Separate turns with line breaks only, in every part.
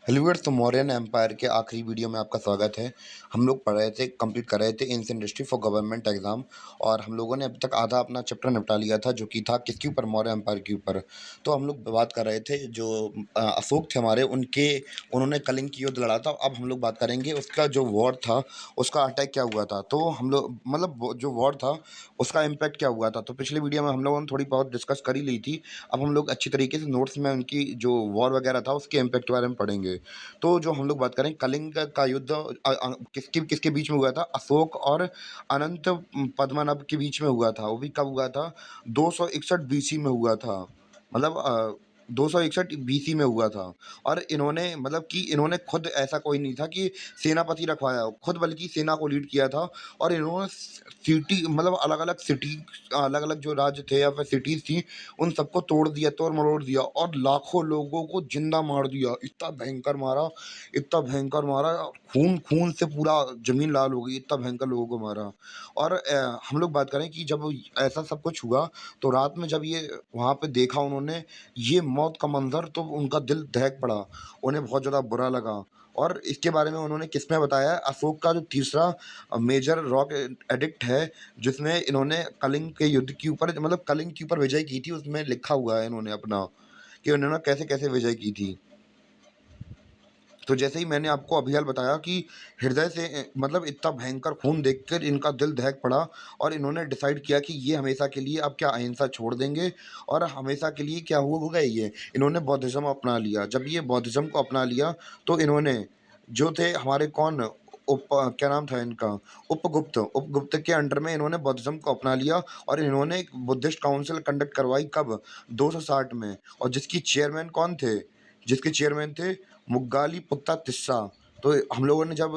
Hello तो Mauryan empire के आखिरी वीडियो में आपका स्वागत है। हम लोग पढ़ रहे थे, कंप्लीट कर रहे थे ancient history for government exam. और हम लोगों ने अभी तक आधा अपना चैप्टर निपटा लिया था, जो कि था किसके ऊपर, मौर्य एम्पायर के ऊपर। तो हम लोग बात कर रहे थे जो अशोक थे हमारे, उनके उन्होंने कलिंग की युद्ध लड़ा था। अब हम लोग बात करेंगे उसका जो वॉर था, उसका अटैक क्या हुआ था। तो हम लोग मतलब जो वॉर था उसका इम्पैक्ट क्या हुआ था। तो पिछले वीडियो में हम लोगों ने थोड़ी बहुत डिस्कस कर ही ली थी। अब हम लोग अच्छी तरीके से नोट्स में उनकी जो वॉर वगैरह था उसके इम्पैक्ट के बारे में पढ़ेंगे। तो जो हम लोग बात करें कलिंग का युद्ध किसके किसके बीच में हुआ था, अशोक और अनंत पद्मनाभ के बीच में हुआ था। वो भी कब हुआ था, 261 बीसी में हुआ था। मतलब 261 बीसी में हुआ था। और इन्होंने मतलब कि इन्होंने खुद, ऐसा कोई नहीं था कि सेनापति रखवाया हो, खुद बल्कि सेना को लीड किया था। और इन्होंने सिटी मतलब अलग अलग सिटी, अलग अलग जो राज्य थे या फिर सिटीज थी, उन सबको तोड़ दिया, तोड़ मरोड़ दिया और लाखों लोगों को जिंदा मार दिया। इतना भयंकर मारा, इतना भयंकर मारा, खून खून से पूरा जमीन लाल हो गई, इतना भयंकर लोगों को मारा। और हम लोग बात करें कि जब ऐसा सब कुछ हुआ, तो रात में जब ये वहाँ पे देखा उन्होंने ये मौत का मंजर, तो उनका दिल दहक पड़ा, उन्हें बहुत ज़्यादा बुरा लगा। और इसके बारे में उन्होंने किसमें बताया है, अशोक का जो तीसरा मेजर रॉक एडिक्ट है, जिसमें इन्होंने कलिंग के युद्ध के ऊपर, मतलब कलिंग के ऊपर विजय की थी, उसमें लिखा हुआ है इन्होंने अपना कि उन्होंने कैसे कैसे विजय की थी। तो जैसे ही मैंने आपको अभी हाल बताया कि हृदय से मतलब इतना भयंकर खून देखकर इनका दिल दहक पड़ा। और इन्होंने डिसाइड किया कि ये हमेशा के लिए अब क्या अहिंसा छोड़ देंगे, और हमेशा के लिए क्या हुआ होगा, ये इन्होंने बौद्धिज्म अपना लिया। जब ये बौद्धिज्म को अपना लिया, तो इन्होंने जो थे हमारे कौन, उप क्या नाम था इनका, उपगुप्त, उपगुप्त के अंडर में इन्होंने बौद्धिज्म को अपना लिया। और इन्होंने एक बुद्धिस्ट काउंसिल कंडक्ट करवाई, कब, 260 में। और जिसकी चेयरमैन कौन थे, जिसके चेयरमैन थे मुग्गाली पुत्ता तिस्सा। तो हम लोगों ने जब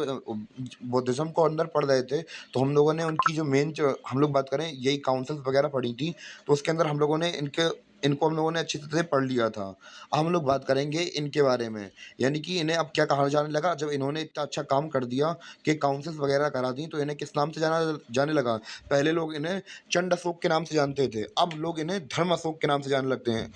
बौद्धिज्म को अंदर पढ़ रहे थे, तो हम लोगों ने उनकी जो मेन, हम लोग बात करें यही काउंसिल्स वगैरह पढ़ी थी, तो उसके अंदर हम लोगों ने इनके इनको हम लोगों ने अच्छी तरह से पढ़ लिया था। अब हम लोग बात करेंगे इनके बारे में, यानी कि इन्हें अब क्या कहा जाने लगा, जब इन्होंने इतना अच्छा काम कर दिया कि काउंसिल्स वगैरह करा दी, तो इन्हें किस नाम से जाना जाने लगा। पहले लोग इन्हें चंड अशोक के नाम से जानते थे, अब लोग इन्हें धर्म अशोक के नाम से जाने लगते हैं।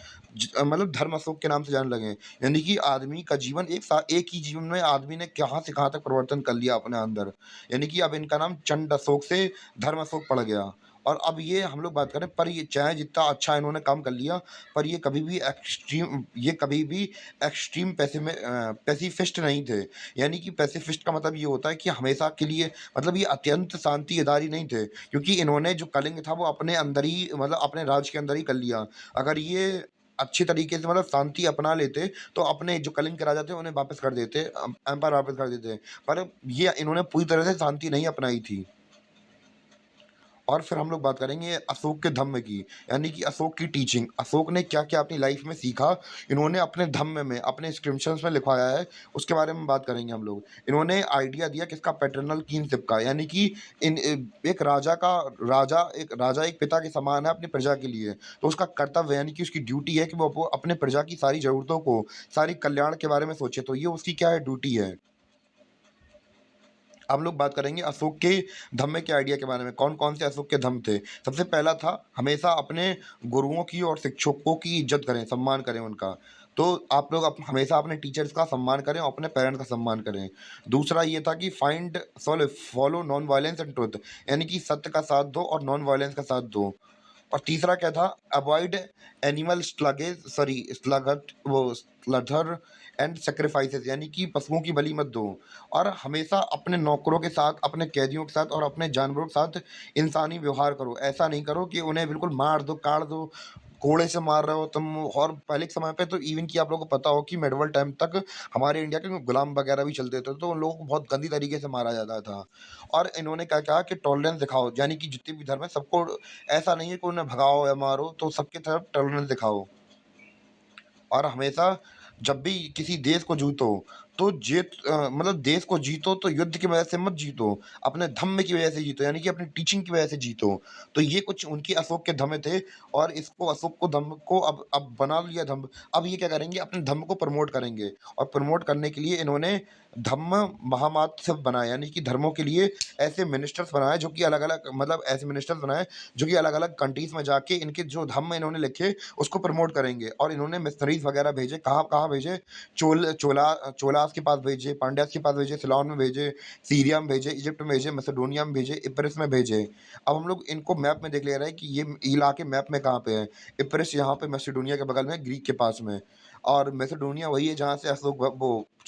मतलब धर्म अशोक के नाम से जाने लगे हैं। यानी कि आदमी का जीवन एक ही जीवन में आदमी ने कहाँ से कहाँ तक परिवर्तन कर लिया अपने अंदर। यानी कि अब इनका नाम चंड अशोक से धर्म अशोक पड़ गया। और अब ये हम लोग बात करें, पर ये चाहे जितना अच्छा इन्होंने काम कर लिया, पर ये कभी भी एक्सट्रीम पैसिफिस्ट नहीं थे। यानी कि पैसिफिस्ट का मतलब ये होता है कि हमेशा के लिए, मतलब ये अत्यंत शांतिदारी नहीं थे, क्योंकि इन्होंने जो कलिंग था वो अपने अंदर ही, मतलब अपने राज्य के अंदर ही कर लिया। अगर ये अच्छी तरीके से मतलब शांति अपना लेते, तो अपने जो कलिंग के राजा थे उन्हें वापस कर देते, एम्पायर वापस कर देते। पर ये इन्होंने पूरी तरह से शांति नहीं अपनाई थी। और फिर हम लोग बात करेंगे अशोक के धम्म की, यानी कि अशोक की टीचिंग, अशोक ने क्या क्या अपनी लाइफ में सीखा, इन्होंने अपने धम्म में, अपने स्क्रिप्शंस में लिखवाया है, उसके बारे में बात करेंगे हम लोग। इन्होंने आइडिया दिया किसका, पैटर्नल किंगशिप का, यानी कि एक राजा एक पिता के समान है अपनी प्रजा के लिए। तो उसका कर्तव्य, यानी कि उसकी ड्यूटी है कि वो अपने प्रजा की सारी जरूरतों को, सारी कल्याण के बारे में सोचे। तो ये उसकी क्या है, ड्यूटी है। हम लोग बात करेंगे अशोक के धम्म के आइडिया के बारे में, कौन कौन से अशोक के धम्म थे। सबसे पहला था, हमेशा अपने गुरुओं की और शिक्षकों की इज्जत करें, सम्मान करें उनका। तो आप लोग हमेशा अपने टीचर्स का सम्मान करें और अपने पेरेंट्स का सम्मान करें। दूसरा ये था कि find solve follow non violence and truth, यानी कि सत्य का साथ दो और नॉन वायलेंस का साथ दो। और तीसरा क्या था, अवॉइड एनिमल स्लगेज सॉरी स्लगट वो स्लथर एंड सेक्रीफाइसेस, यानी कि पशुओं की बलि मत दो। और हमेशा अपने नौकरों के साथ, अपने कैदियों के साथ और अपने जानवरों के साथ इंसानी व्यवहार करो। ऐसा नहीं करो कि उन्हें बिल्कुल मार दो, काट दो, कोड़े से मार रहे हो तुम। और पहले के समय पे तो इवन कि आप लोगों को पता हो कि मेडवल टाइम तक हमारे इंडिया के गुलाम वगैरह भी चलते थे, तो उन लोगों को बहुत गंदी तरीके से मारा जाता था। और इन्होंने क्या कहा कि टॉलरेंस दिखाओ, यानी कि जितने भी धर्म है सबको, ऐसा नहीं है कि उन्हें भगाओ या मारो, तो सबके तरफ टॉलरेंस दिखाओ। और हमेशा जब भी किसी देश को जीतो, तो मतलब देश को जीतो तो युद्ध की वजह से मत जीतो, अपने धम्म की वजह से जीतो, यानी कि अपनी टीचिंग की वजह से जीतो। तो ये कुछ उनकी अशोक के धम्म थे। और इसको अशोक को धम्म को अब बना लिया धम्म। अब ये क्या करेंगे, अपने धम्म को प्रमोट करेंगे। और प्रमोट करने के लिए इन्होंने धम्म महामात्य बनाए, यानी कि धर्मों के लिए ऐसे मिनिस्टर्स बनाए, जो कि अलग अलग, मतलब ऐसे मिनिस्टर्स बनाए जो कि अलग अलग कंट्रीज में जाके इनके जो धम्म इन्होंने लिखे उसको प्रमोट करेंगे। और इन्होंने मिशनरीज वगैरह भेजे, कहाँ कहाँ भेजे, चोला मित्रास के पास भेजे, पांड्यास के पास भेजे, सिलोन में भेजे, सीरिया में भेजे, इजिप्ट में भेजे, मैसेडोनिया में भेजे, इपरिस में भेजे। अब हम लोग इनको मैप में देख ले रहे हैं कि ये इलाके मैप में कहाँ पे हैं। इपरिस यहाँ पे मैसेडोनिया के बगल में, ग्रीक के पास में, और मैसेडोनिया वही है जहाँ से अशोक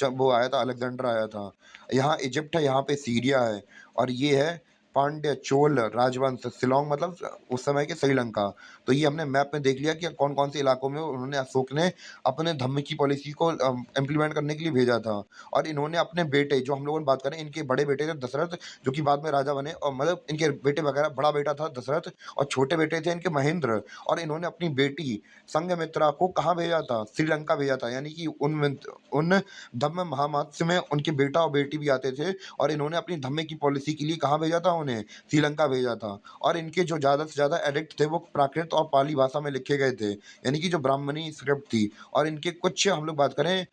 वो आया था, अलेक्जेंडर आया था। यहाँ इजिप्ट है, यहाँ पे सीरिया है, और ये है पांड्य चोल राजवंश, शिलांग मतलब उस समय के श्रीलंका। तो ये हमने मैप में देख लिया कि कौन-कौन से इलाकों में उन्होंने अशोक ने अपने धम्म की पॉलिसी को इम्प्लीमेंट करने के लिए भेजा था। और इन्होंने अपने बेटे, जो हम लोगों ने बात करें, इनके बड़े बेटे थे दशरथ, जो कि बाद में राजा बने, और मतलब इनके बेटे वगैरह, बड़ा बेटा था दशरथ और छोटे बेटे थे इनके महेंद्र। और इन्होंने अपनी बेटी संघमित्रा को कहाँ भेजा था? श्रीलंका भेजा था। यानी कि उन धम्म महामात्स्य में उनके बेटा और बेटी भी आते थे, और इन्होंने अपनी धम्म की पॉलिसी के लिए कहाँ भेजा था उन्हें? श्रीलंका भेजा था। और इनके जो ज़्यादा से ज़्यादा एडिक्ट थे वो प्राकृत और पाली भाषा में लिखे गए थे, यानी कि जो ब्राह्मणी स्क्रिप्ट थी। और इनके कुछ हम लोग बात करें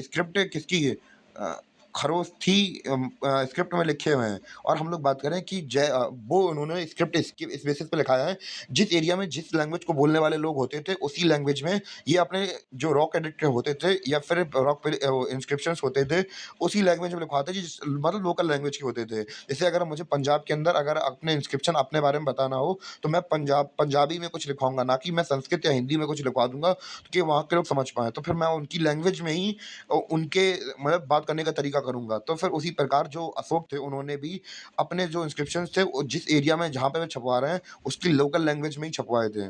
स्क्रिप्ट किसकी अ, खरोस्थी स्क्रिप्ट में लिखे हुए हैं। और हम लोग बात करें कि वो उन्होंने स्क्रिप्ट इस बेसिस पे लिखाया है, जिस एरिया में जिस लैंग्वेज को बोलने वाले लोग होते थे, उसी लैंग्वेज में ये अपने जो रॉक एडिक्ट होते थे या फिर रॉक पे इंस्क्रिप्शंस होते थे, उसी लैंग्वेज में लिखवाते जिस मतलब लोकल लैंग्वेज के होते थे। जैसे अगर मुझे पंजाब के अंदर अगर अपने इंस्क्रिप्शन अपने बारे में बताना हो, तो मैं पंजाबी में कुछ लिखवाऊँगा, ना कि मैं संस्कृत या हिंदी में कुछ लिखवा दूँगा कि वहाँ के लोग समझ पाएँ। तो फिर मैं उनकी लैंग्वेज में ही उनके मतलब बात करने का तरीका करूँगा। तो फिर उसी प्रकार जो अशोक थे, उन्होंने भी अपने जो इंस्क्रिप्शंस थे, वो जिस एरिया में जहाँ पे वो छपवा रहे हैं, उसकी लोकल लैंग्वेज में ही छपवाए थे।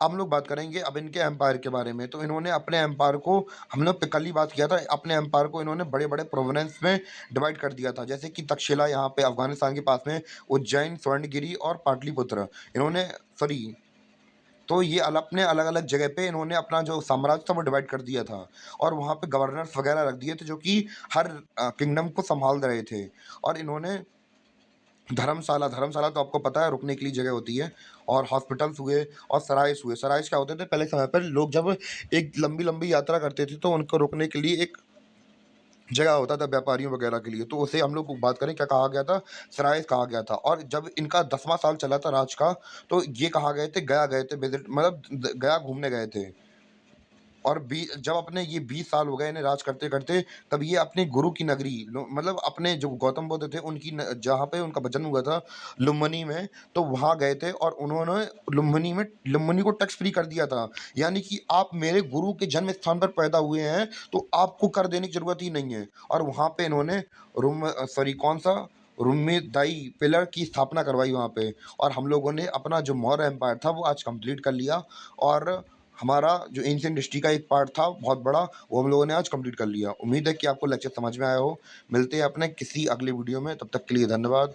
अब हम लोग बात करेंगे अब इनके एम्पायर के बारे में। तो इन्होंने अपने एम्पायर को, हम लोग कल ही बात किया था, अपने एम्पायर को इन्होंने बड़े-बड़े प्रोविंस में डिवाइड कर दिया था। जैसे कि तक्षशिला यहाँ पे अफ़गानिस्तान के पास में, उज्जैन, स्वर्णगिरी और पाटलिपुत्र। इन्होंने सॉरी तो ये अपने अलग-अलग जगह पे इन्होंने अपना जो साम्राज्य था वो डिवाइड कर दिया था, और वहाँ पे गवर्नर्स वगैरह रख दिए थे, जो कि हर किंगडम को सँभाल रहे थे। और इन्होंने धर्मशाला, धर्मशाला तो आपको पता है रुकने के लिए जगह होती है, और हॉस्पिटल्स हुए और सराइस हुए। सराइस क्या होते थे? पहले समय पर लोग जब एक लंबी-लंबी यात्रा करते थे, तो उनको रुकने के लिए एक जगह होता था व्यापारियों वगैरह के लिए, तो उसे हम लोग बात करें क्या कहा गया था? सराइस कहा गया था। और जब इनका 10वाँ साल चला था राज का, तो ये कहाँ गए थे? गया गए थे, विज़िट मतलब द गया घूमने गए थे। और जब अपने ये 20 साल हो गए इन्हें राज करते-करते, तब ये अपने गुरु की नगरी मतलब अपने जो गौतम बुद्ध थे उनकी जहाँ पे उनका जन्म हुआ था, लुम्बिनी में, तो वहाँ गए थे, और उन्होंने लुम्बिनी को टैक्स फ्री कर दिया था। यानी कि आप मेरे गुरु के जन्म स्थान पर पैदा हुए हैं, तो आपको कर देने की ज़रूरत ही नहीं है। और वहाँ पे इन्होंने सॉरी कौन-सा? रुम्मेदाई पिलर की स्थापना करवाई वहाँ पे। और हम लोगों ने अपना जो मौर्य एम्पायर था वो आज कंप्लीट कर लिया, और हमारा जो एंशिएंट हिस्ट्री का एक पार्ट था बहुत बड़ा, वो हम लोगों ने आज कंप्लीट कर लिया। उम्मीद है कि आपको लेक्चर समझ में आया हो। मिलते हैं अपने किसी अगले वीडियो में, तब तक के लिए धन्यवाद।